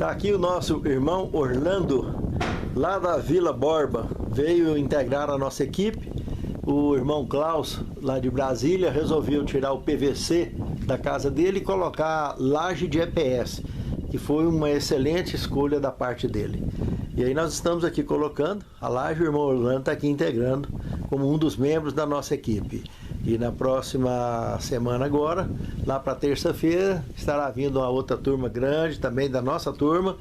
Tá aqui o nosso irmão Orlando, lá da Vila Borba, veio integrar a nossa equipe. O irmão Klaus, lá de Brasília, resolveu tirar o PVC da casa dele e colocar laje de EPS, que foi uma excelente escolha da parte dele. E aí nós estamos aqui colocando a laje, o irmão Orlando está aqui integrando como um dos membros da nossa equipe. E na próxima semana agora, lá para terça-feira, estará vindo uma outra turma grande, também da nossa turma,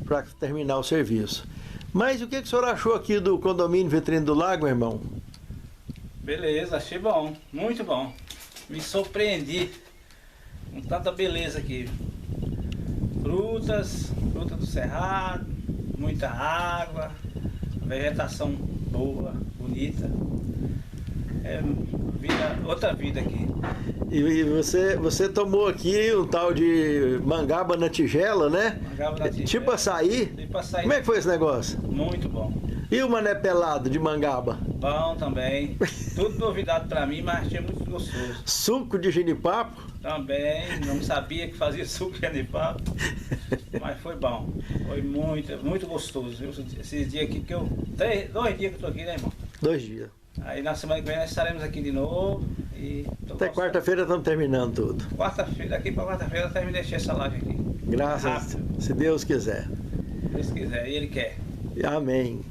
para terminar o serviço. Mas o que o senhor achou aqui do condomínio Vitrine do Lago, irmão? Beleza, achei bom, muito bom. Me surpreendi com tanta beleza aqui. Frutas do cerrado, muita água, vegetação boa, bonita. É outra vida aqui. E você tomou aqui um tal de mangaba na tigela, né? Mangaba na tigela. Tipo açaí? Tipo açaí. Como é que foi esse negócio? Muito bom. E o mané pelado de mangaba? Bom também. Tudo novidade pra mim, mas achei muito gostoso. Suco de genipapo? Também, não sabia que fazia suco de genipapo, mas foi bom. Foi muito gostoso. Viu? Esses dias aqui que eu... 2 dias que eu tô aqui, né, irmão? 2 dias. Aí na semana que vem nós estaremos aqui de novo e... Até quarta-feira estamos terminando tudo. Quarta-feira, daqui para quarta-feira eu termino de encher essa laje aqui. Graças, se Deus quiser. Se Deus quiser, e Ele quer. Amém.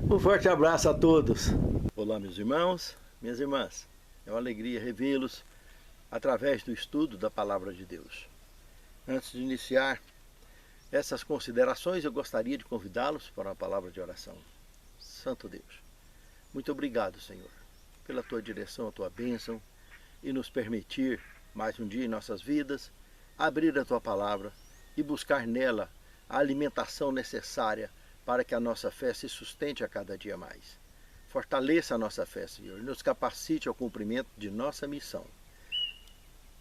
Um forte abraço a todos. Olá, meus irmãos, minhas irmãs. É uma alegria revê-los através do estudo da Palavra de Deus. Antes de iniciar essas considerações, eu gostaria de convidá-los para uma palavra de oração. Santo Deus, muito obrigado, Senhor, pela Tua direção, a Tua bênção e nos permitir, mais um dia em nossas vidas, abrir a Tua Palavra e buscar nela a alimentação necessária para que a nossa fé se sustente a cada dia mais. Fortaleça a nossa fé, Senhor, e nos capacite ao cumprimento de nossa missão.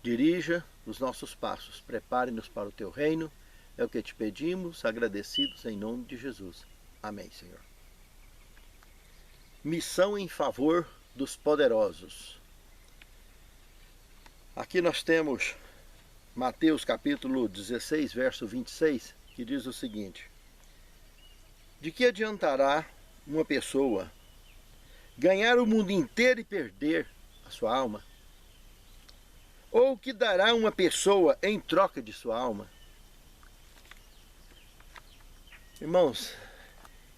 Dirija os nossos passos, prepare-nos para o Teu reino, é o que te pedimos, agradecidos em nome de Jesus. Amém, Senhor. Missão em favor dos poderosos. Aqui nós temos Mateus capítulo 16, verso 26, que diz o seguinte: de que adiantará uma pessoa ganhar o mundo inteiro e perder a sua alma? Ou o que dará uma pessoa em troca de sua alma? Irmãos,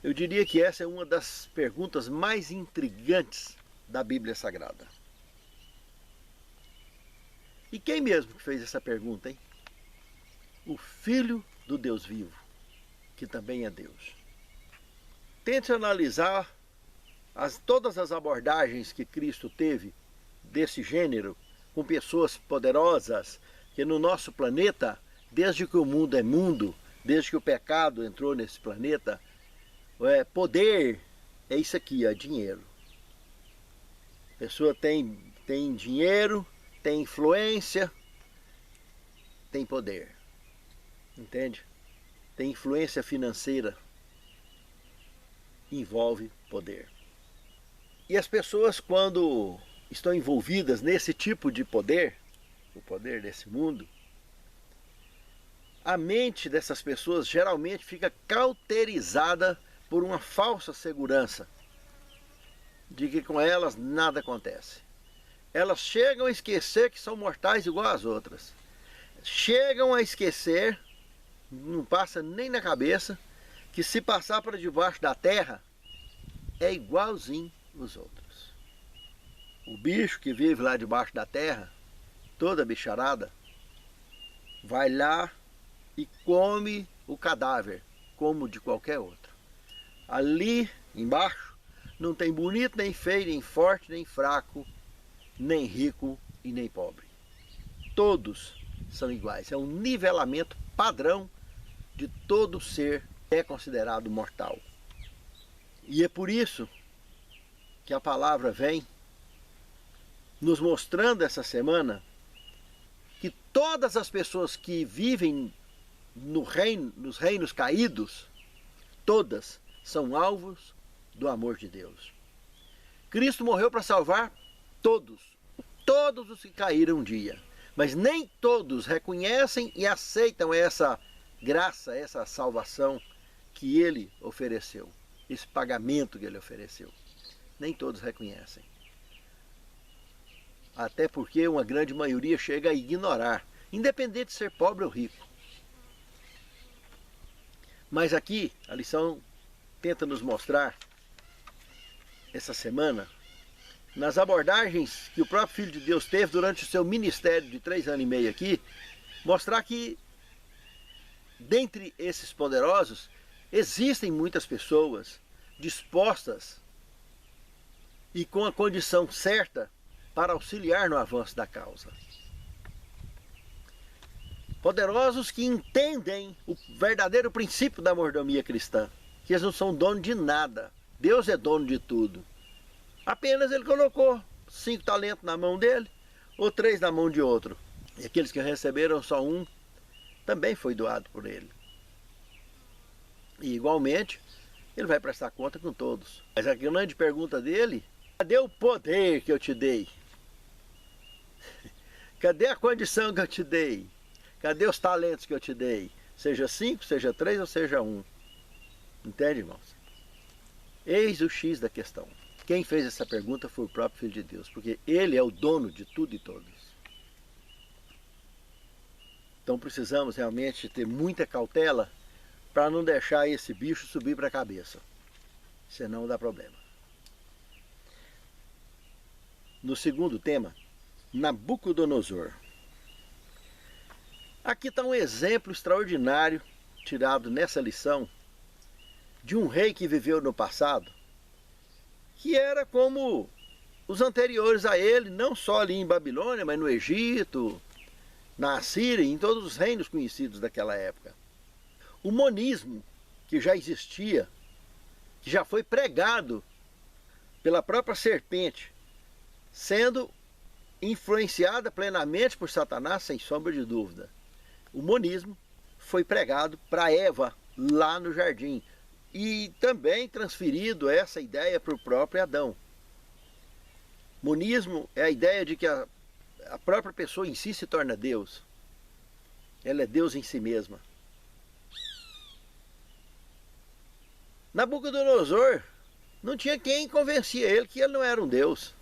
eu diria que essa é uma das perguntas mais intrigantes da Bíblia Sagrada. E quem mesmo que fez essa pergunta, hein? O Filho do Deus vivo, que também é Deus. Tente analisar todas as abordagens que Cristo teve desse gênero, com pessoas poderosas, que no nosso planeta, desde que o mundo é mundo, desde que o pecado entrou nesse planeta, poder é isso aqui, dinheiro. A pessoa tem dinheiro, tem influência, tem poder. Entende? Tem influência financeira, envolve poder. E as pessoas, quando estão envolvidas nesse tipo de poder, o poder desse mundo, a mente dessas pessoas geralmente fica cauterizada por uma falsa segurança de que com elas nada acontece. Elas chegam a esquecer que são mortais igual às outras. Chegam a esquecer, não passa nem na cabeça, que se passar para debaixo da terra é igualzinho os outros. O bicho que vive lá debaixo da terra, toda bicharada, vai lá e come o cadáver, como de qualquer outro. Ali embaixo não tem bonito, nem feio, nem forte, nem fraco, nem rico e nem pobre. Todos são iguais. É um nivelamento padrão de todo ser que é considerado mortal. E é por isso que a palavra vem nos mostrando essa semana que todas as pessoas que vivem nos reinos caídos, todas são alvos do amor de Deus. Cristo morreu para salvar todos os que caíram um dia, mas nem todos reconhecem e aceitam essa graça a essa salvação que ele ofereceu, esse pagamento que ele ofereceu. Nem todos reconhecem. Até porque uma grande maioria chega a ignorar, independente de ser pobre ou rico. Mas aqui a lição tenta nos mostrar, essa semana, nas abordagens que o próprio Filho de Deus teve durante o seu ministério de 3 anos e meio aqui, mostrar que, dentre esses poderosos, existem muitas pessoas dispostas e com a condição certa para auxiliar no avanço da causa. Poderosos que entendem o verdadeiro princípio da mordomia cristã, que eles não são dono de nada, Deus é dono de tudo. Apenas ele colocou 5 talentos na mão dele, ou 3 na mão de outro. E aqueles que receberam só um, também foi doado por ele. E igualmente, ele vai prestar conta com todos. Mas a grande pergunta dele: cadê o poder que eu te dei? Cadê a condição que eu te dei? Cadê os talentos que eu te dei? Seja 5, seja 3 ou seja 1. Entende, irmãos? Eis o X da questão. Quem fez essa pergunta foi o próprio Filho de Deus, porque ele é o dono de tudo e todos. Então precisamos realmente ter muita cautela para não deixar esse bicho subir para a cabeça. Senão dá problema. No segundo tema, Nabucodonosor. Aqui está um exemplo extraordinário tirado nessa lição de um rei que viveu no passado, que era como os anteriores a ele, não só ali em Babilônia, mas no Egito, na Assíria, em todos os reinos conhecidos daquela época. O monismo, que já existia, que já foi pregado pela própria serpente, sendo influenciada plenamente por Satanás, sem sombra de dúvida. O monismo foi pregado para Eva lá no jardim e também transferido essa ideia para o próprio Adão. Monismo é a ideia de que a própria pessoa em si se torna Deus. Ela é Deus em si mesma. Nabucodonosor não tinha quem convencia ele que ele não era um Deus.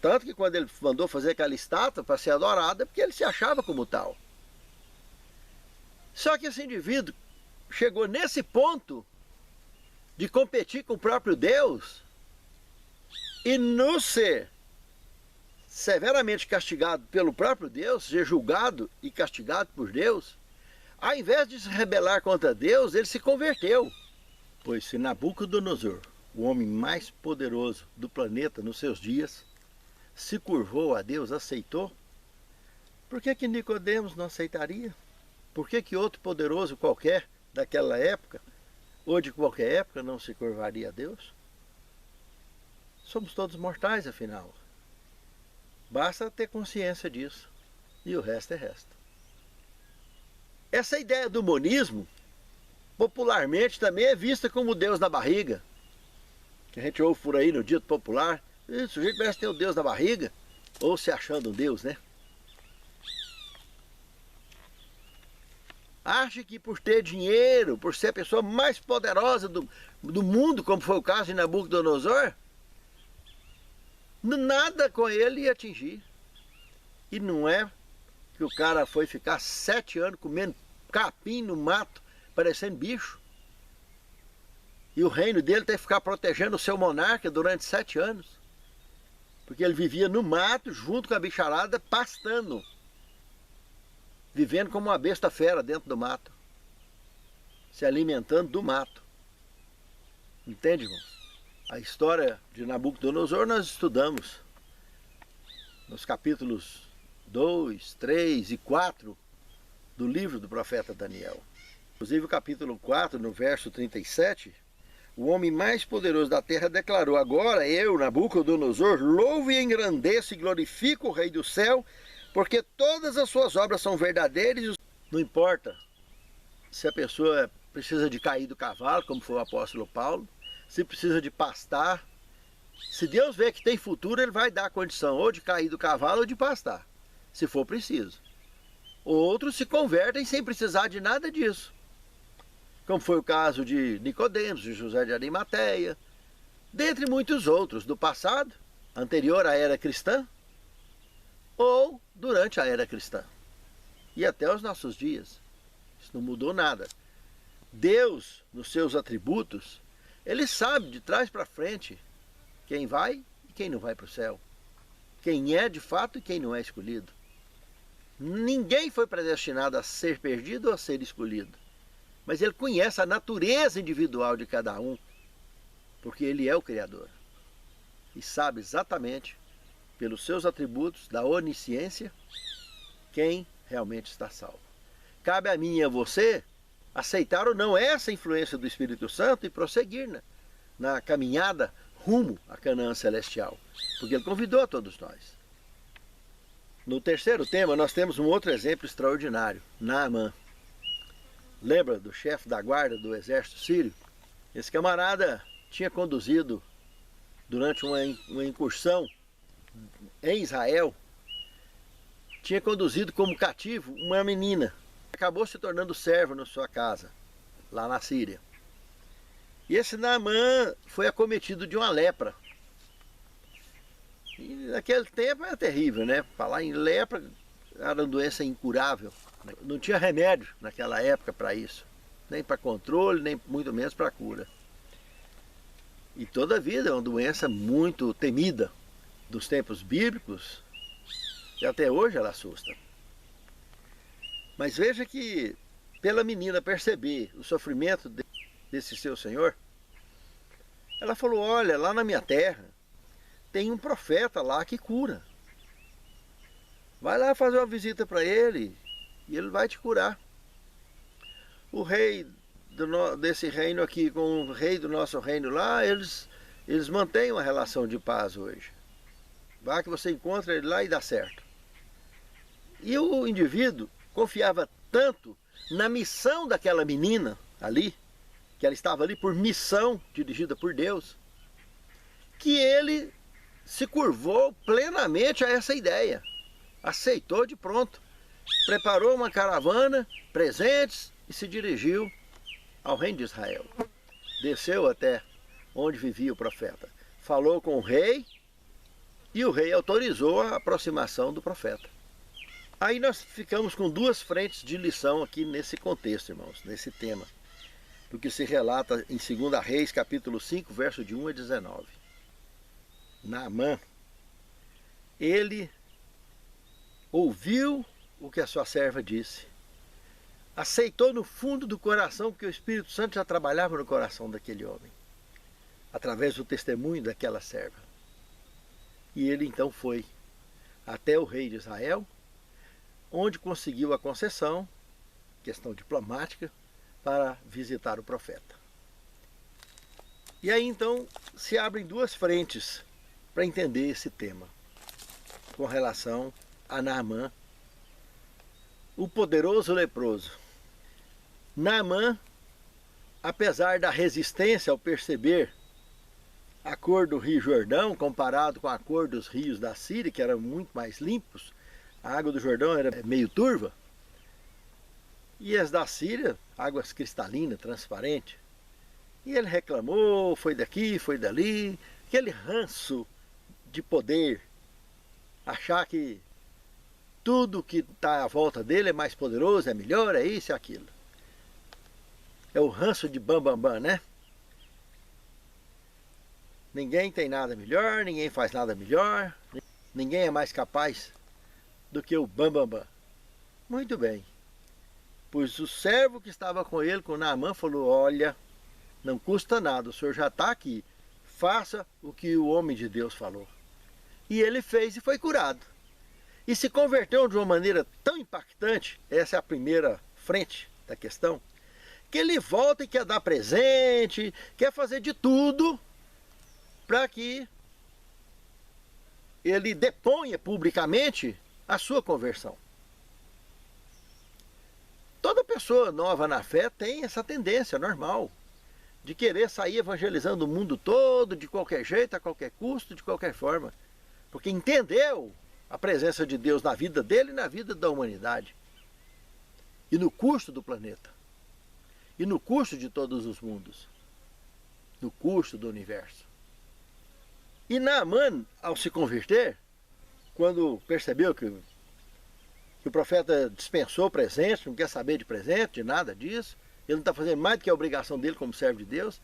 Tanto que quando ele mandou fazer aquela estátua para ser adorada, é porque ele se achava como tal. Só que esse indivíduo chegou nesse ponto de competir com o próprio Deus e no ser severamente castigado pelo próprio Deus, ser julgado e castigado por Deus, ao invés de se rebelar contra Deus, ele se converteu. Pois se Nabucodonosor, o homem mais poderoso do planeta nos seus dias, se curvou a Deus, aceitou, por que Nicodemos não aceitaria? Por que outro poderoso qualquer daquela época, ou de qualquer época, não se curvaria a Deus? Somos todos mortais, afinal. Basta ter consciência disso. E o resto é resto. Essa ideia do monismo, popularmente, também é vista como Deus na barriga. Que a gente ouve por aí no dito popular. O sujeito parece ter o Deus na barriga. Ou se achando um Deus, né? Acha que por ter dinheiro, por ser a pessoa mais poderosa do mundo, como foi o caso de Nabucodonosor, nada com ele ia atingir. E não é que o cara foi ficar 7 anos comendo capim no mato, parecendo bicho. E o reino dele tem que ficar protegendo o seu monarca durante 7 anos. Porque ele vivia no mato, junto com a bicharada, pastando. Vivendo como uma besta fera dentro do mato. Se alimentando do mato. Entende, irmãos? A história de Nabucodonosor nós estudamos nos capítulos 2, 3 e 4 do livro do profeta Daniel. Inclusive o capítulo 4, no verso 37, o homem mais poderoso da terra declarou: agora eu, Nabucodonosor, louvo e engrandeço e glorifico o Rei do céu, porque todas as suas obras são verdadeiras. Não importa se a pessoa precisa de cair do cavalo, como foi o apóstolo Paulo, se precisa de pastar. Se Deus vê que tem futuro, ele vai dar a condição ou de cair do cavalo ou de pastar, se for preciso. Outros se convertem sem precisar de nada disso. Como foi o caso de Nicodemos, de José de Arimateia, dentre muitos outros do passado, anterior à era cristã, ou durante a era cristã. E até os nossos dias. Isso não mudou nada. Deus, nos seus atributos, Ele sabe de trás para frente quem vai e quem não vai para o céu. Quem é de fato e quem não é escolhido. Ninguém foi predestinado a ser perdido ou a ser escolhido. Mas Ele conhece a natureza individual de cada um, porque Ele é o Criador. E sabe exatamente, pelos seus atributos da onisciência, quem realmente está salvo. Cabe a mim e a você aceitar ou não essa influência do Espírito Santo e prosseguir na caminhada rumo à Canaã celestial, porque Ele convidou a todos nós. No terceiro tema, nós temos um outro exemplo extraordinário, Naamã. Lembra do chefe da guarda do exército sírio? Esse camarada tinha conduzido, durante uma incursão em Israel, tinha conduzido como cativo uma menina. Acabou se tornando servo na sua casa, lá na Síria. E esse Naamã foi acometido de uma lepra. E naquele tempo era terrível, né? Falar em lepra era uma doença incurável. Não tinha remédio naquela época para isso. Nem para controle, nem muito menos para cura. E toda a vida é uma doença muito temida dos tempos bíblicos. E até hoje ela assusta. Mas veja que, pela menina perceber o sofrimento desse seu senhor, ela falou, olha, lá na minha terra, tem um profeta lá que cura. Vai lá fazer uma visita para ele e ele vai te curar. O rei desse reino aqui com o rei do nosso reino lá, eles mantêm uma relação de paz hoje. Vá que você encontra ele lá e dá certo. E o indivíduo confiava tanto na missão daquela menina ali, que ela estava ali por missão dirigida por Deus, que ele se curvou plenamente a essa ideia. Aceitou de pronto. Preparou uma caravana, presentes e se dirigiu ao reino de Israel. Desceu até onde vivia o profeta. Falou com o rei e o rei autorizou a aproximação do profeta. Aí nós ficamos com duas frentes de lição aqui nesse contexto, irmãos, nesse tema, do que se relata em 2 Reis, capítulo 5, verso de 1 a 19. Naamã, ele ouviu o que a sua serva disse, aceitou no fundo do coração, porque o Espírito Santo já trabalhava no coração daquele homem, através do testemunho daquela serva. E ele então foi até o rei de Israel, onde conseguiu a concessão, questão diplomática, para visitar o profeta. E aí então se abrem duas frentes para entender esse tema, com relação a Naamã, o poderoso leproso. Naamã, apesar da resistência ao perceber a cor do rio Jordão, comparado com a cor dos rios da Síria, que eram muito mais limpos, a água do Jordão era meio turva, e as da Síria, águas cristalinas, transparentes. E ele reclamou, foi daqui, foi dali, aquele ranço de poder, achar que tudo que está à volta dele é mais poderoso, é melhor, é isso e aquilo. É o ranço de bam, né? Ninguém tem nada melhor, ninguém faz nada melhor, ninguém é mais capaz do que o bam. Muito bem. Pois o servo que estava com ele, com Naamã, falou, olha, não custa nada, o senhor já está aqui, faça o que o homem de Deus falou. E ele fez e foi curado. E se converteu de uma maneira tão impactante, essa é a primeira frente da questão, que ele volta e quer dar presente, quer fazer de tudo para que ele deponha publicamente a sua conversão. Toda pessoa nova na fé tem essa tendência normal de querer sair evangelizando o mundo todo, de qualquer jeito, a qualquer custo, de qualquer forma, porque entendeu a presença de Deus na vida dele e na vida da humanidade. e no custo do planeta, e no custo de todos os mundos, no custo do universo. E Naamã, ao se converter, quando percebeu que o profeta dispensou presente, não quer saber de presente, de nada disso, ele não está fazendo mais do que a obrigação dele como servo de Deus,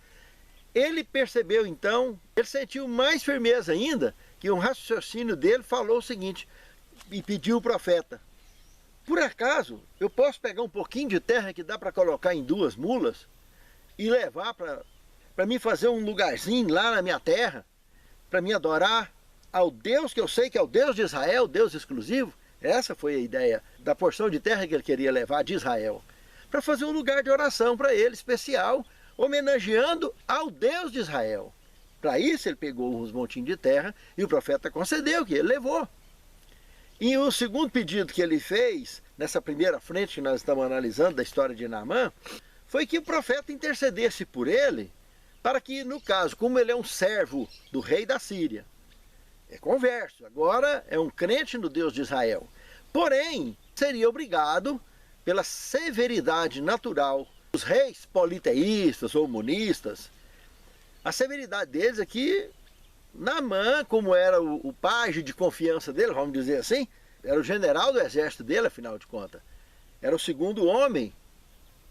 ele percebeu então, ele sentiu mais firmeza ainda, que um raciocínio dele falou o seguinte, e pediu o profeta, por acaso eu posso pegar um pouquinho de terra que dá para colocar em 2 mulas e levar para mim fazer um lugarzinho lá na minha terra, para mim adorar ao Deus que eu sei que é o Deus de Israel, Deus exclusivo? Essa foi a ideia da porção de terra que ele queria levar de Israel, para fazer um lugar de oração para ele especial, homenageando ao Deus de Israel. Para isso ele pegou uns montinhos de terra e o profeta concedeu, que ele levou. E o segundo pedido que ele fez, nessa primeira frente que nós estamos analisando da história de Naamã, foi que o profeta intercedesse por ele, para que, no caso, como ele é um servo do rei da Síria, é converso, agora é um crente no Deus de Israel, porém, seria obrigado, pela severidade natural dos reis politeístas ou monistas, a severidade deles é que Naamã, como era o pajem de confiança dele, vamos dizer assim, era o general do exército dele, afinal de contas, era o segundo homem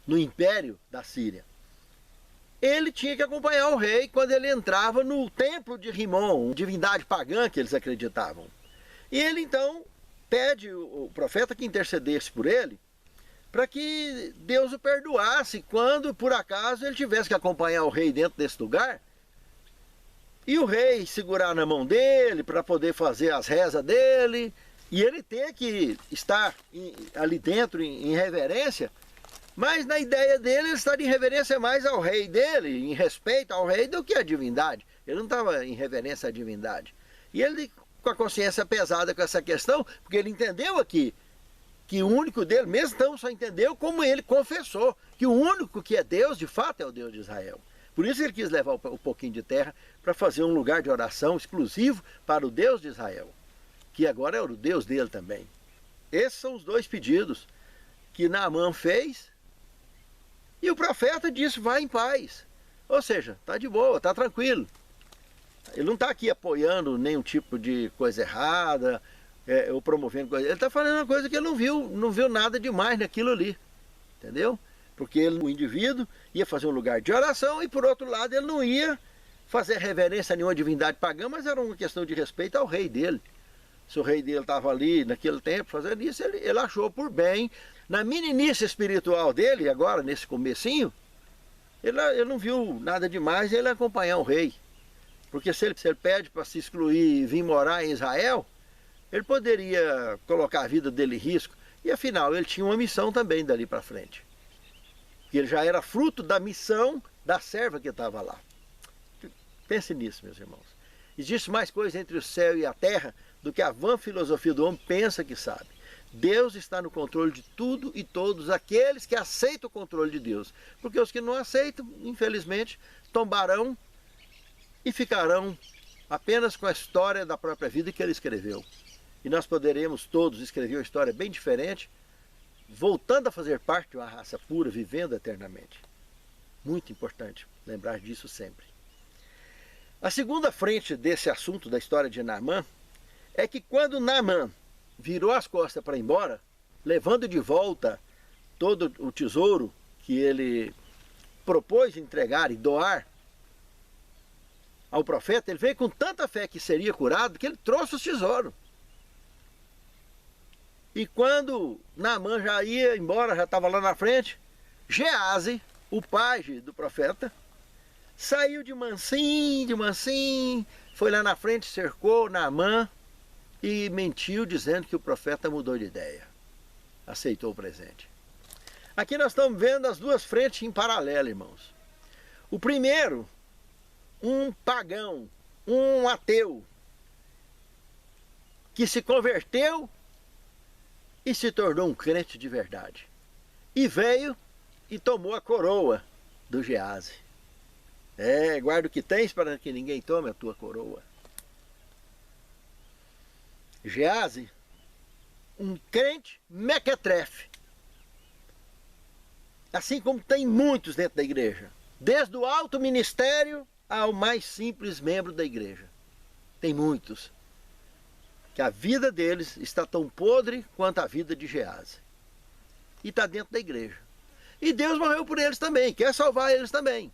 no império da Síria. Ele tinha que acompanhar o rei quando ele entrava no templo de Rimon, divindade pagã que eles acreditavam. E ele então pede o profeta que intercedesse por ele, para que Deus o perdoasse quando por acaso ele tivesse que acompanhar o rei dentro desse lugar, e o rei segurar na mão dele para poder fazer as rezas dele, e ele ter que estar ali dentro em reverência, mas na ideia dele ele estava em reverência mais ao rei dele, em respeito ao rei, do que à divindade. Ele não estava em reverência à divindade. E ele, com a consciência pesada com essa questão, porque ele entendeu aqui que o único dele, mesmo então só entendeu como ele confessou, que o único que é Deus, de fato, é o Deus de Israel. Por isso ele quis levar um pouquinho de terra para fazer um lugar de oração exclusivo para o Deus de Israel, que agora é o Deus dele também. Esses são os 2 pedidos que Naamã fez, e o profeta disse, vai em paz. Ou seja, está de boa, está tranquilo. Ele não está aqui apoiando nenhum tipo de coisa errada, ou promovendo coisa. Ele está fazendo uma coisa que ele não viu nada demais naquilo ali. Entendeu? Porque o indivíduo ia fazer um lugar de oração e, por outro lado, ele não ia fazer reverência a nenhuma divindade pagã, mas era uma questão de respeito ao rei dele. Se o rei dele estava ali naquele tempo fazendo isso, ele achou por bem, na meninice espiritual dele, agora nesse comecinho, ele não viu nada demais ele acompanhar o rei. Porque se ele pede para se excluir e vir morar em Israel, ele poderia colocar a vida dele em risco. E afinal, ele tinha uma missão também dali para frente. Que ele já era fruto da missão da serva que estava lá. Pense nisso, meus irmãos. Existe mais coisa entre o céu e a terra do que a vã filosofia do homem pensa que sabe. Deus está no controle de tudo e todos aqueles que aceitam o controle de Deus. Porque os que não aceitam, infelizmente, tombarão e ficarão apenas com a história da própria vida que ele escreveu. E nós poderemos todos escrever uma história bem diferente, voltando a fazer parte de uma raça pura, vivendo eternamente. Muito importante lembrar disso sempre. A segunda frente desse assunto da história de Naamã é que quando Naamã virou as costas para ir embora, levando de volta todo o tesouro que ele propôs entregar e doar ao profeta, ele veio com tanta fé que seria curado, que ele trouxe os tesouros. E quando Naamã já ia embora, já estava lá na frente, Geazi, o pajem do profeta, saiu de mansinho, foi lá na frente, cercou Naamã e mentiu dizendo que o profeta mudou de ideia. Aceitou o presente. Aqui nós estamos vendo as 2 frentes em paralelo, irmãos. O primeiro, um pagão, um ateu, que se converteu e se tornou um crente de verdade. E veio e tomou a coroa do Geazi. Guarda o que tens para que ninguém tome a tua coroa. Geazi, um crente mequetrefe, Assim como tem muitos dentro da igreja. Desde o alto ministério ao mais simples membro da igreja. Tem muitos. Que a vida deles está tão podre quanto a vida de Gease. E está dentro da igreja. E Deus morreu por eles também, quer salvar eles também.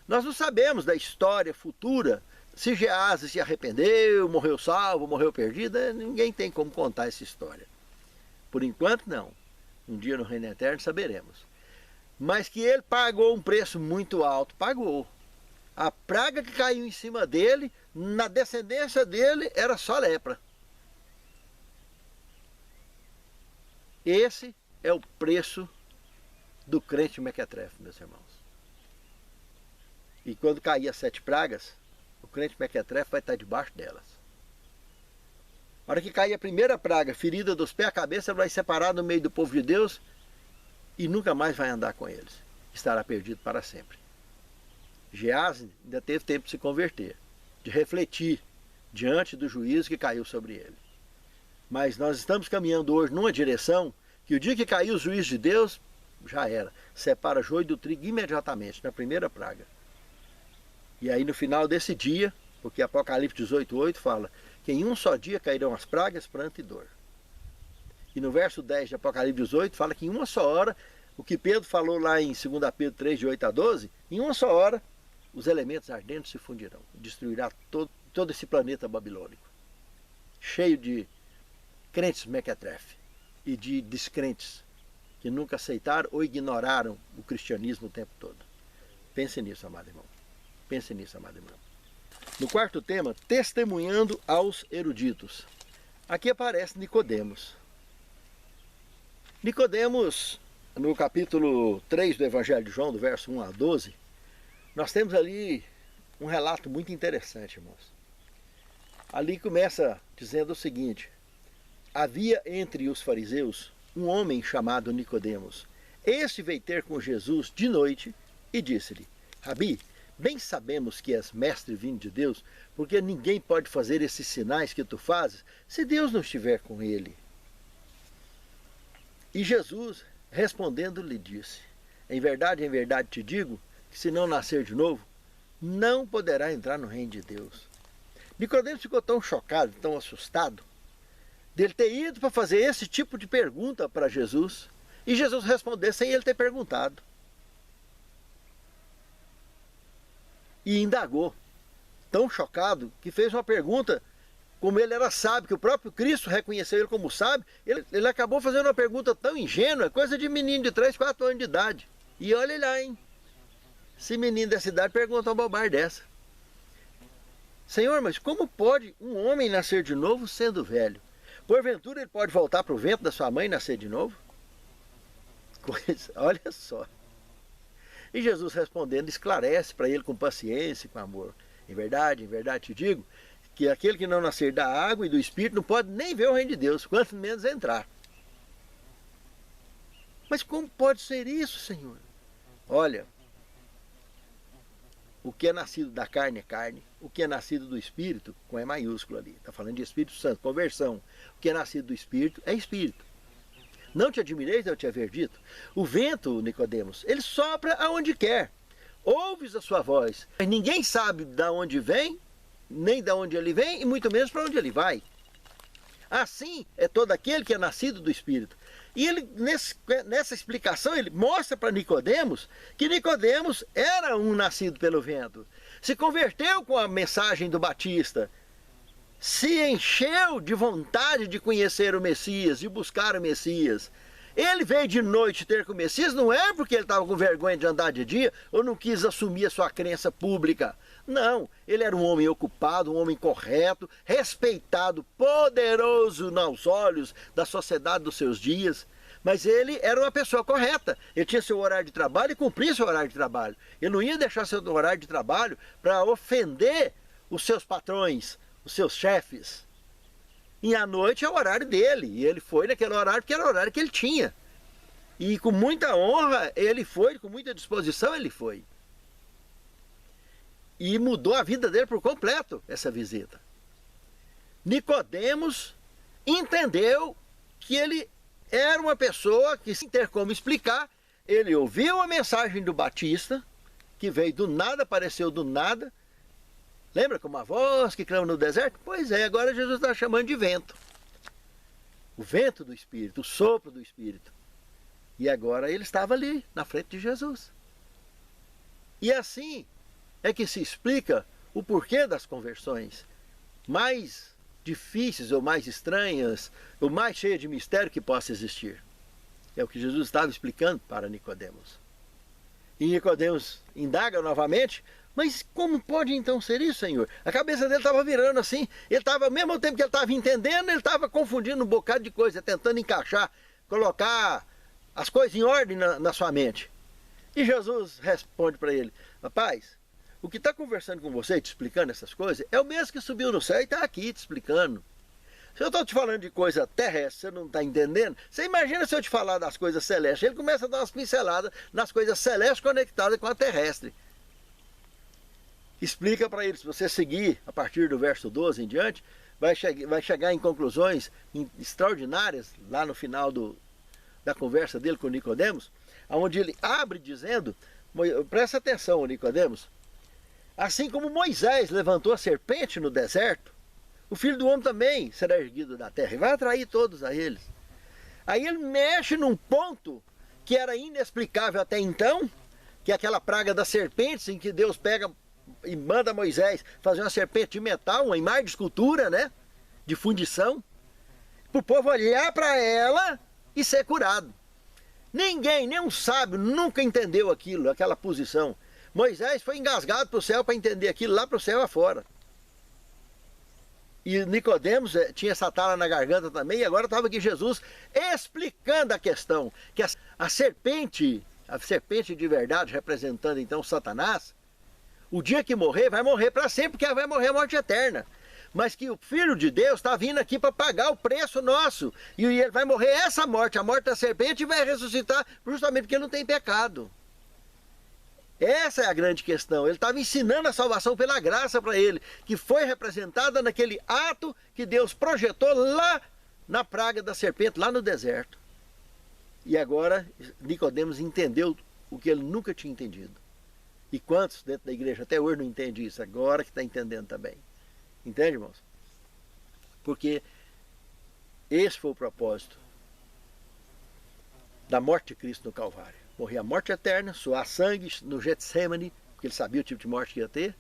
Nós não sabemos da história futura, se Gease se arrependeu, morreu salvo, morreu perdido, ninguém tem como contar essa história. Por enquanto não. Um dia no reino eterno saberemos. Mas que ele pagou um preço muito alto, pagou. A praga que caiu em cima dele, na descendência dele, era só lepra. Esse é o preço do crente mequetrefe, meus irmãos. E quando cair as 7 pragas, o crente mequetrefe vai estar debaixo delas. Na hora que cair a primeira praga, ferida dos pés à cabeça, ele vai separar no meio do povo de Deus e nunca mais vai andar com eles. Estará perdido para sempre. Gease ainda teve tempo de se converter, de refletir diante do juízo que caiu sobre ele. Mas nós estamos caminhando hoje numa direção que o dia que cair o juízo de Deus, já era. Separa joio do trigo imediatamente, na primeira praga. E aí no final desse dia, porque Apocalipse 18:8 fala que em um só dia cairão as pragas, pranto e dor. E no verso 10 de Apocalipse 18 fala que em uma só hora, o que Pedro falou lá em 2 Pedro 3, de 8 a 12, em uma só hora, os elementos ardentes se fundirão. Destruirá todo esse planeta babilônico. Cheio de crentes mequetrefe e de descrentes que nunca aceitaram ou ignoraram o cristianismo o tempo todo. Pense nisso, amado irmão. Pense nisso, amado irmão. No quarto tema, testemunhando aos eruditos. Aqui aparece Nicodemos. Nicodemos, no capítulo 3 do Evangelho de João, do verso 1 a 12, nós temos ali um relato muito interessante, irmãos. Ali começa dizendo o seguinte: havia entre os fariseus um homem chamado Nicodemos. Este veio ter com Jesus de noite e disse-lhe: Rabi, bem sabemos que és mestre vindo de Deus, porque ninguém pode fazer esses sinais que tu fazes se Deus não estiver com ele. E Jesus, respondendo, lhe disse: em verdade te digo, que se não nascer de novo, não poderá entrar no reino de Deus. Nicodemos ficou tão chocado, tão assustado, dele ter ido para fazer esse tipo de pergunta para Jesus, e Jesus responder sem ele ter perguntado. E indagou, tão chocado, que fez uma pergunta, como ele era sábio, que o próprio Cristo reconheceu ele como sábio, ele acabou fazendo uma pergunta tão ingênua, coisa de menino de 3, 4 anos de idade. E olha lá, hein? Esse menino dessa idade pergunta uma bobagem dessa. Senhor, mas como pode um homem nascer de novo sendo velho? Porventura ele pode voltar para o ventre da sua mãe e nascer de novo? Coisa, olha só. E Jesus respondendo, esclarece para ele com paciência e com amor. Em verdade te digo, que aquele que não nascer da água e do Espírito não pode nem ver o reino de Deus, quanto menos entrar. Mas como pode ser isso, Senhor? Olha, o que é nascido da carne é carne, o que é nascido do Espírito, com E maiúsculo ali, está falando de Espírito Santo, conversão. O que é nascido do Espírito é Espírito. Não te admireis de eu te haver dito? O vento, Nicodemos, ele sopra aonde quer. Ouves a sua voz, mas ninguém sabe de onde vem, nem de onde ele vem, e muito menos para onde ele vai. Assim é todo aquele que é nascido do Espírito. E ele, nessa explicação, ele mostra para Nicodemos que Nicodemos era um nascido pelo vento. Se converteu com a mensagem do Batista. Se encheu de vontade de conhecer o Messias, de buscar o Messias. Ele veio de noite ter com o Messias, não é porque ele estava com vergonha de andar de dia ou não quis assumir a sua crença pública. Não, ele era um homem ocupado, um homem correto, respeitado, poderoso nos olhos da sociedade dos seus dias. Mas ele era uma pessoa correta. Ele tinha seu horário de trabalho e cumpria seu horário de trabalho. Ele não ia deixar seu horário de trabalho para ofender os seus patrões, os seus chefes. E à noite é o horário dele. E ele foi naquele horário porque era o horário que ele tinha. E com muita honra ele foi, com muita disposição ele foi. E mudou a vida dele por completo, essa visita. Nicodemos entendeu que ele era uma pessoa que, sem ter como explicar, Ele ouviu a mensagem do Batista, que veio do nada, apareceu do nada. Lembra como uma voz que clama no deserto? Pois é, agora Jesus está chamando de vento. O vento do Espírito, o sopro do Espírito. E agora ele estava ali, na frente de Jesus. E assim é que se explica o porquê das conversões mais difíceis ou mais estranhas, ou mais cheias de mistério que possa existir. É o que Jesus estava explicando para Nicodemos. E Nicodemos indaga novamente, mas como pode então ser isso, Senhor? A cabeça dele estava virando assim, ele estava, ao mesmo tempo que ele estava entendendo, ele estava confundindo um bocado de coisa, tentando encaixar, colocar as coisas em ordem na sua mente. E Jesus responde para ele, rapaz, o que está conversando com você, te explicando essas coisas, é o mesmo que subiu no céu e está aqui te explicando. Se eu estou te falando de coisa terrestre, você não está entendendo, você imagina se eu te falar das coisas celestes. Ele começa a dar umas pinceladas nas coisas celestes conectadas com a terrestre. Explica para ele, se você seguir a partir do verso 12 em diante, vai chegar em conclusões extraordinárias lá no final da conversa dele com Nicodemos, onde ele abre dizendo, presta atenção, Nicodemos, assim como Moisés levantou a serpente no deserto, o Filho do Homem também será erguido da terra e vai atrair todos a eles. Aí ele mexe num ponto que era inexplicável até então, que é aquela praga das serpentes, em que Deus pega e manda Moisés fazer uma serpente de metal, uma imagem de escultura, né? De fundição, para o povo olhar para ela e ser curado. Ninguém, nem um sábio, nunca entendeu aquilo, aquela posição. Moisés foi engasgado para o céu para entender aquilo lá para o céu afora. E Nicodemos tinha essa tala na garganta também, e agora estava aqui Jesus explicando a questão, que a serpente de verdade, representando então Satanás, o dia que morrer, vai morrer para sempre, porque vai morrer a morte eterna. Mas que o Filho de Deus está vindo aqui para pagar o preço nosso, e ele vai morrer essa morte, a morte da serpente, e vai ressuscitar justamente porque ele não tem pecado. Essa é a grande questão. Ele estava ensinando a salvação pela graça para ele, que foi representada naquele ato que Deus projetou lá na praga da serpente, lá no deserto. E agora Nicodemos entendeu o que ele nunca tinha entendido. E quantos dentro da igreja até hoje não entendem isso? Agora que está entendendo também. Entende, irmãos? Porque esse foi o propósito da morte de Cristo no Calvário. Morrer a morte eterna, suar sangue no Getsemane, porque ele sabia o tipo de morte que ia ter.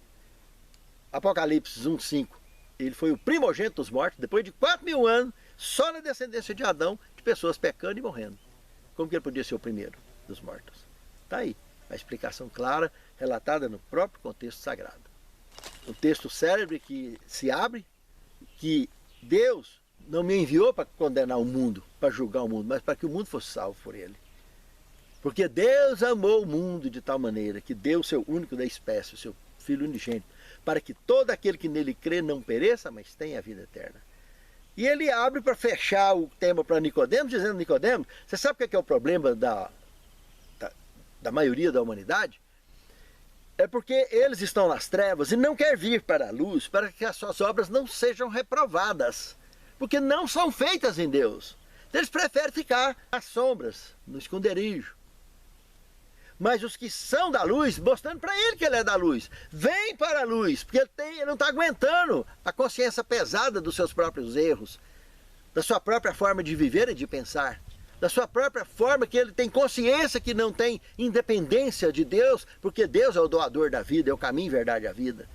Apocalipse 1:5, ele foi o primogênito dos mortos, depois de 4.000 anos, só na descendência de Adão, de pessoas pecando e morrendo. Como que ele podia ser o primeiro dos mortos? Está aí, a explicação clara, relatada no próprio contexto sagrado. Um texto célebre que se abre, que Deus não me enviou para condenar o mundo, para julgar o mundo, mas para que o mundo fosse salvo por ele. Porque Deus amou o mundo de tal maneira que deu o seu único da espécie, o seu Filho unigênito, para que todo aquele que nele crê não pereça, mas tenha a vida eterna. E ele abre para fechar o tema para Nicodemos, dizendo, Nicodemos, você sabe o que é o problema da maioria da humanidade? É porque eles estão nas trevas e não querem vir para a luz, para que as suas obras não sejam reprovadas, porque não são feitas em Deus. Eles preferem ficar nas sombras, no esconderijo. Mas os que são da luz, mostrando para ele que ele é da luz, vem para a luz, porque ele não está aguentando a consciência pesada dos seus próprios erros, da sua própria forma de viver e de pensar, da sua própria forma que ele tem consciência que não tem independência de Deus, porque Deus é o doador da vida, é o caminho, verdade e a vida.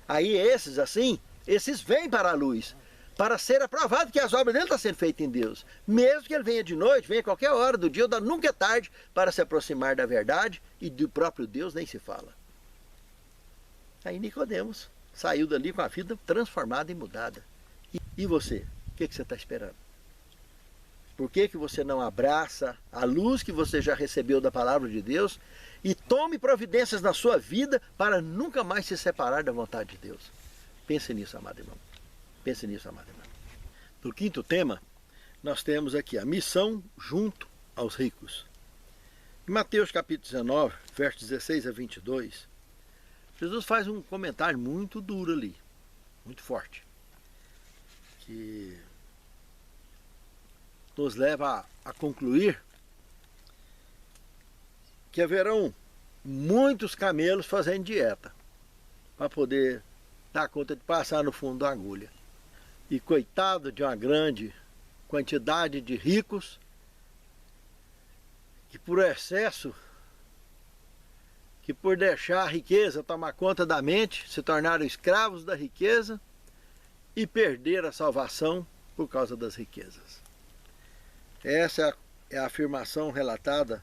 Aí esses assim, esses vêm para a luz, para ser aprovado que as obras dele estão sendo feitas em Deus. Mesmo que ele venha de noite, venha a qualquer hora do dia, ou nunca é tarde para se aproximar da verdade, e do próprio Deus nem se fala. Aí Nicodemos saiu dali com a vida transformada e mudada. E você? O que você está esperando? Por que você não abraça a luz que você já recebeu da palavra de Deus e tome providências na sua vida para nunca mais se separar da vontade de Deus? Pense nisso, amado irmão. Pense nisso, amado irmão. No quinto tema, nós temos aqui a missão junto aos ricos. Em Mateus capítulo 19, versos 16 a 22, Jesus faz um comentário muito duro ali, muito forte, que nos leva a concluir que haverão muitos camelos fazendo dieta para poder dar conta de passar no fundo da agulha. E coitado de uma grande quantidade de ricos que por excesso, que por deixar a riqueza tomar conta da mente, se tornaram escravos da riqueza e perderam a salvação por causa das riquezas. Essa é a afirmação relatada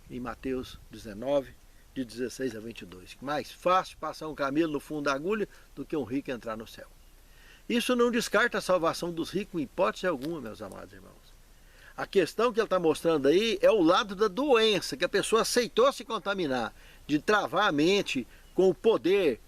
em Mateus 19, de 16 a 22. Mais fácil passar um camelo no fundo da agulha do que um rico entrar no céu. Isso não descarta a salvação dos ricos em hipótese alguma, meus amados irmãos. A questão que ele está mostrando aí é o lado da doença, que a pessoa aceitou se contaminar, de travar a mente com o poder,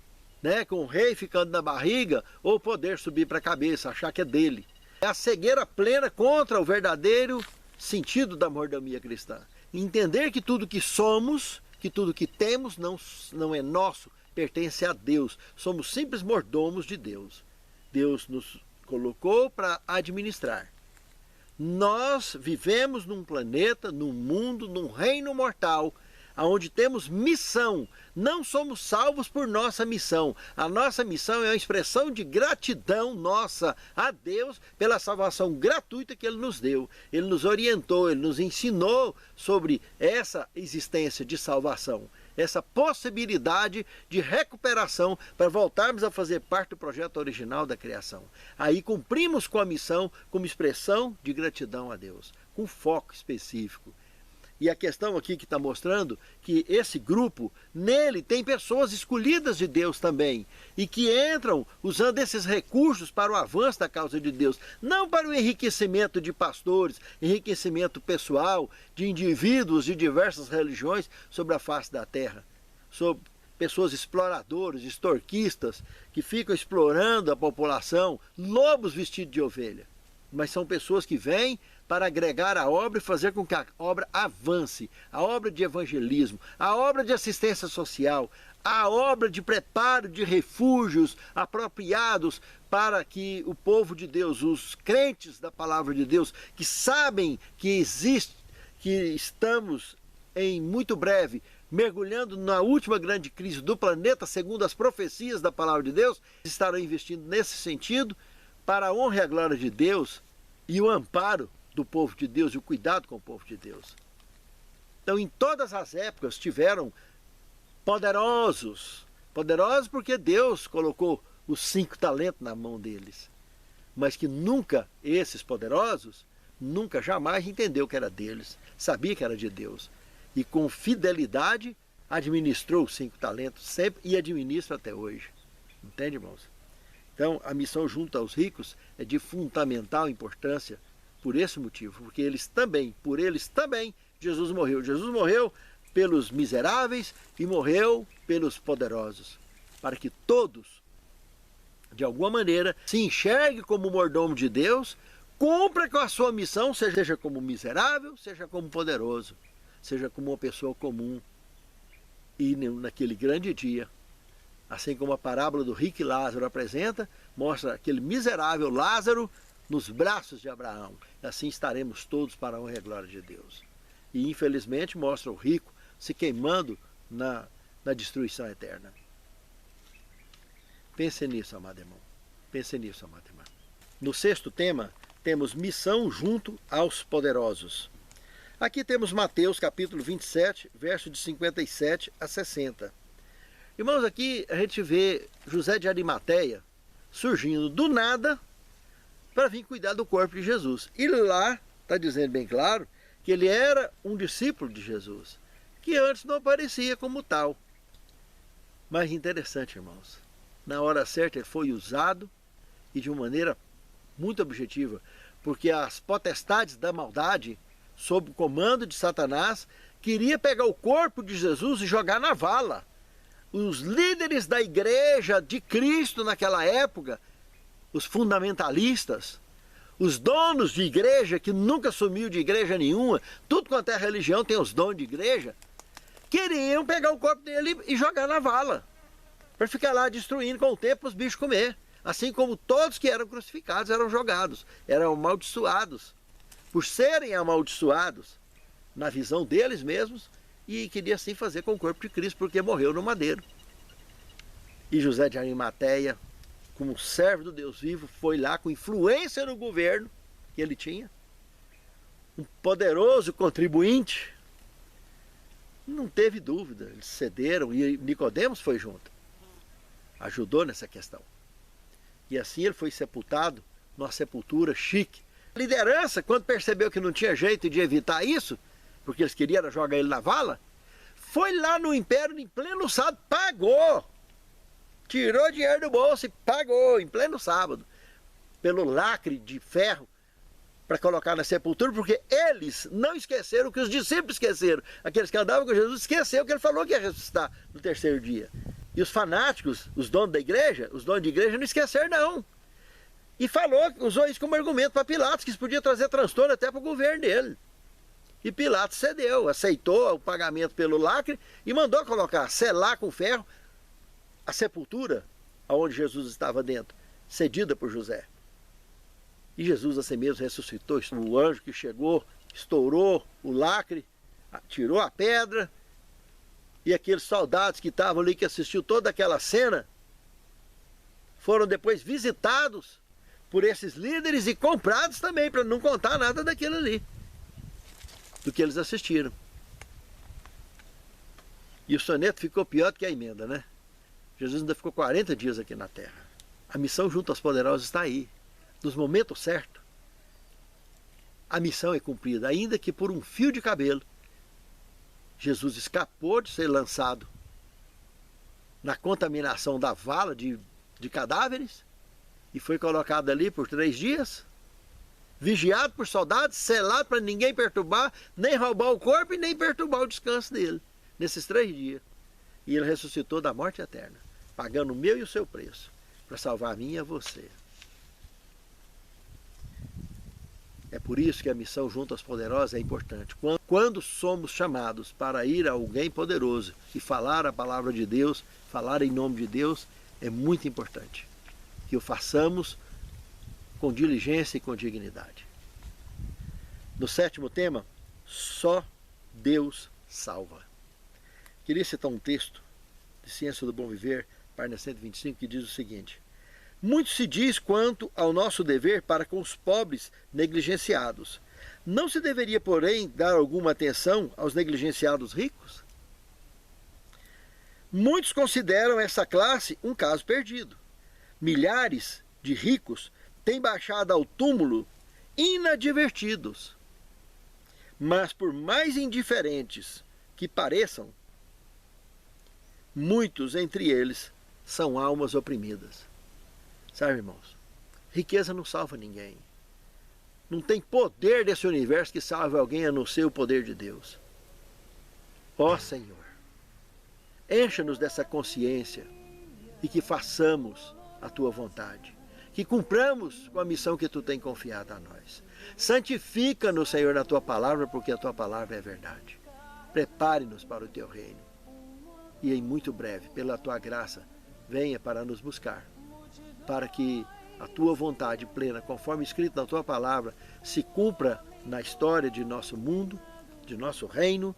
né, com o rei ficando na barriga, ou o poder subir para a cabeça, achar que é dele. É a cegueira plena contra o verdadeiro sentido da mordomia cristã. Entender que tudo que somos, que tudo que temos não é nosso, pertence a Deus. Somos simples mordomos de Deus. Deus nos colocou para administrar. Nós vivemos num planeta, num mundo, num reino mortal, onde temos missão. Não somos salvos por nossa missão. A nossa missão é uma expressão de gratidão nossa a Deus pela salvação gratuita que Ele nos deu. Ele nos orientou, Ele nos ensinou sobre essa existência de salvação, essa possibilidade de recuperação para voltarmos a fazer parte do projeto original da criação. Aí cumprimos com a missão como expressão de gratidão a Deus, com foco específico. E a questão aqui que está mostrando que esse grupo, nele tem pessoas escolhidas de Deus também, e que entram usando esses recursos para o avanço da causa de Deus, não para o enriquecimento de pastores, enriquecimento pessoal de indivíduos de diversas religiões sobre a face da terra, sobre pessoas exploradores, extorquistas, que ficam explorando a população, lobos vestidos de ovelha. Mas são pessoas que vêm para agregar a obra e fazer com que a obra avance, a obra de evangelismo, a obra de assistência social, a obra de preparo de refúgios apropriados para que o povo de Deus, os crentes da palavra de Deus, que sabem que existe, que estamos em muito breve mergulhando na última grande crise do planeta, segundo as profecias da palavra de Deus, estarão investindo nesse sentido para a honra e a glória de Deus e o amparo do povo de Deus e o cuidado com o povo de Deus. Então, em todas as épocas tiveram poderosos porque Deus colocou os 5 talentos na mão deles, mas que nunca esses poderosos, jamais entendeu que era deles, sabia que era de Deus, e com fidelidade administrou os 5 talentos sempre e administra até hoje. Entende, irmãos? Então, a missão junto aos ricos é de fundamental importância por esse motivo, porque por eles também, Jesus morreu. Jesus morreu pelos miseráveis e morreu pelos poderosos, para que todos, de alguma maneira, se enxergue como mordomo de Deus, cumpra com a sua missão, seja como miserável, seja como poderoso, seja como uma pessoa comum. E naquele grande dia, assim como a parábola do rico e Lázaro apresenta, mostra aquele miserável Lázaro nos braços de Abraão. Assim estaremos todos para a honra e a glória de Deus. E infelizmente mostra o rico se queimando na destruição eterna. Pense nisso, amado irmão. Pense nisso, amado irmão. No 6º tema, temos missão junto aos poderosos. Aqui temos Mateus capítulo 27, verso de 57 a 60. Irmãos, aqui a gente vê José de Arimateia surgindo do nada para vir cuidar do corpo de Jesus. E lá está dizendo bem claro que ele era um discípulo de Jesus, que antes não aparecia como tal. Mas interessante, irmãos, na hora certa ele foi usado e de uma maneira muito objetiva, porque as potestades da maldade, sob o comando de Satanás, queria pegar o corpo de Jesus e jogar na vala. Os líderes da igreja de Cristo naquela época, os fundamentalistas, os donos de igreja, que nunca sumiu de igreja nenhuma, tudo quanto é religião tem os donos de igreja, queriam pegar o corpo dele e jogar na vala, para ficar lá destruindo com o tempo os bichos comer. Assim como todos que eram crucificados eram jogados, eram amaldiçoados. Por serem amaldiçoados, na visão deles mesmos, e queria assim fazer com o corpo de Cristo, porque morreu no madeiro. E José de Arimateia, como servo do Deus vivo, foi lá com influência no governo que ele tinha, um poderoso contribuinte, não teve dúvida, eles cederam e Nicodemos foi junto, ajudou nessa questão. E assim ele foi sepultado numa sepultura chique. A liderança, quando percebeu que não tinha jeito de evitar isso, porque eles queriam jogar ele na vala, foi lá no império em pleno sábado, pagou. Tirou dinheiro do bolso e pagou em pleno sábado, pelo lacre de ferro, para colocar na sepultura, porque eles não esqueceram o que os discípulos esqueceram. Aqueles que andavam com Jesus esqueceram que ele falou que ia ressuscitar no terceiro dia. E os fanáticos, os donos da igreja, os donos de igreja não esqueceram não. E falou, usou isso como argumento para Pilatos, que isso podia trazer transtorno até para o governo dele. E Pilatos cedeu, aceitou o pagamento pelo lacre e mandou colocar, selar com ferro, a sepultura onde Jesus estava dentro, cedida por José. E Jesus assim mesmo ressuscitou. O anjo que chegou, estourou o lacre, tirou a pedra, e aqueles soldados que estavam ali, que assistiu toda aquela cena, foram depois visitados por esses líderes e comprados também, para não contar nada daquilo ali, do que eles assistiram. E o soneto ficou pior do que a emenda, né? Jesus ainda ficou 40 dias aqui na terra. A missão junto aos poderosos está aí. Nos momentos certos, a missão é cumprida, ainda que por um fio de cabelo. Jesus escapou de ser lançado na contaminação da vala de cadáveres e foi colocado ali por 3 dias, vigiado por soldados, selado para ninguém perturbar, nem roubar o corpo e nem perturbar o descanso dele, nesses 3 dias. E ele ressuscitou da morte eterna, pagando o meu e o seu preço, para salvar a mim e a você. É por isso que a missão junto aos poderosos é importante. Quando somos chamados para ir a alguém poderoso e falar a palavra de Deus, falar em nome de Deus, é muito importante que o façamos com diligência e com dignidade. No 7º tema, só Deus salva. Queria citar um texto de Ciência do Bom Viver, página 125, que diz o seguinte: muito se diz quanto ao nosso dever para com os pobres negligenciados. Não se deveria, porém, dar alguma atenção aos negligenciados ricos? Muitos consideram essa classe um caso perdido. Milhares de ricos têm baixado ao túmulo inadvertidos. Mas por mais indiferentes que pareçam, muitos entre eles são almas oprimidas. Sabe, irmãos, riqueza não salva ninguém. Não tem poder desse universo que salve alguém a não ser o poder de Deus. Ó Senhor, encha-nos dessa consciência e que façamos a Tua vontade. Que cumpramos com a missão que Tu tem confiado a nós. Santifica-nos, Senhor, na Tua palavra, porque a Tua palavra é verdade. Prepare-nos para o Teu reino. E em muito breve, pela Tua graça, venha para nos buscar, para que a Tua vontade plena, conforme escrito na Tua palavra, se cumpra na história de nosso mundo, de nosso reino,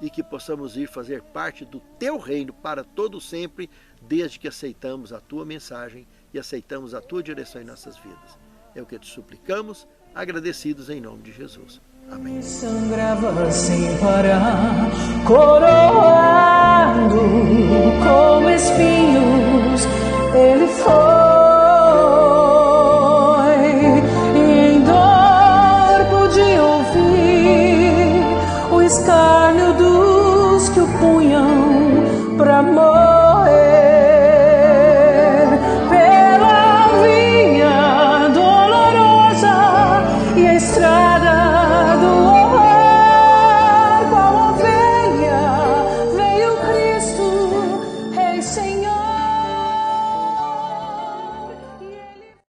e que possamos ir fazer parte do Teu reino para todo sempre, desde que aceitamos a Tua mensagem e aceitamos a Tua direção em nossas vidas. É o que te suplicamos, agradecidos em nome de Jesus. Amém. Sangrava sem parar, coroado com espinhos, ele foi. Escárnio dos que o punham pra morte.